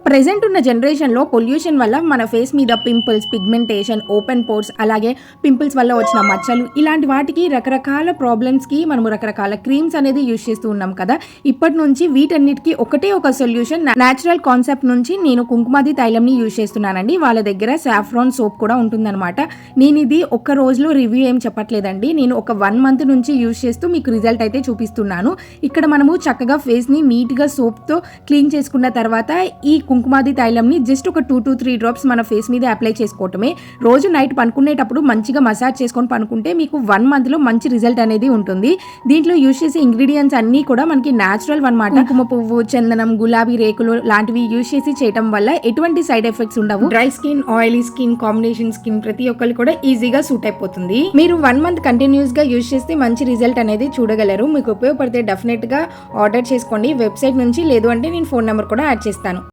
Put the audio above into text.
Present ఉన్న జనరేషన్లో pollution వల్ల మన ఫేస్ మీద పింపుల్స్, పిగ్మెంటేషన్, ఓపెన్ పోర్స్, అలాగే పింపుల్స్ వల్ల వచ్చిన మచ్చలు, ఇలాంటి వాటికి రకరకాల ప్రాబ్లమ్స్కి మనము రకరకాల క్రీమ్స్ అనేది యూజ్ చేస్తూ ఉన్నాం కదా. ఇప్పటి నుంచి వీటన్నిటికీ ఒకటే ఒక సొల్యూషన్, న్యాచురల్ కాన్సెప్ట్ నుంచి నేను కుంకుమాది తైలంని యూజ్ చేస్తున్నానండి. వాళ్ళ దగ్గర సాఫ్రాన్ సోప్ కూడా ఉంటుందన్నమాట. నేను ఇది ఒక్క రోజులో రివ్యూ ఏం చెప్పట్లేదండి, నేను ఒక 1 month నుంచి యూజ్ చేస్తూ మీకు రిజల్ట్ అయితే చూపిస్తున్నాను. ఇక్కడ మనము చక్కగా ఫేస్ని నీట్గా సోప్తో క్లీన్ చేసుకున్న తర్వాత ఈ కుంకుమాది తైలంని జస్ట్ ఒక 2 to 3 drops మన ఫేస్ మీద అప్లై చేసుకోవటమే. రోజు నైట్ పనుకునేటప్పుడు మంచిగా మసాజ్ చేసుకొని పనుకుంటే మీకు 1 monthలో మంచి రిజల్ట్ అనేది ఉంటుంది. దీంట్లో యూజ్ చేసే ఇంగ్రీడియంట్స్ అన్నీ కూడా మనకి న్యాచురల్ అన్నమాట. కుంకుమ పువ్వు, చందనం, గులాబీ రేకులు లాంటివి యూజ్ చేసి చేయటం వల్ల ఎటువంటి సైడ్ ఎఫెక్ట్స్ ఉండవు. Dry skin, oily skin, combination skin ప్రతి ఒక్కరు కూడా ఈజీగా సూట్ అయిపోతుంది. మీరు 1 month కంటిన్యూస్ గా యూజ్ చేస్తే మంచి రిజల్ట్ అనేది చూడగలరు. మీకు ఉపయోగపడితే డెఫినెట్ గా ఆర్డర్ చేసుకోండి వెబ్సైట్ నుంచి, లేదు అంటే నేను ఫోన్ నెంబర్ కూడా యాడ్ చేస్తాను.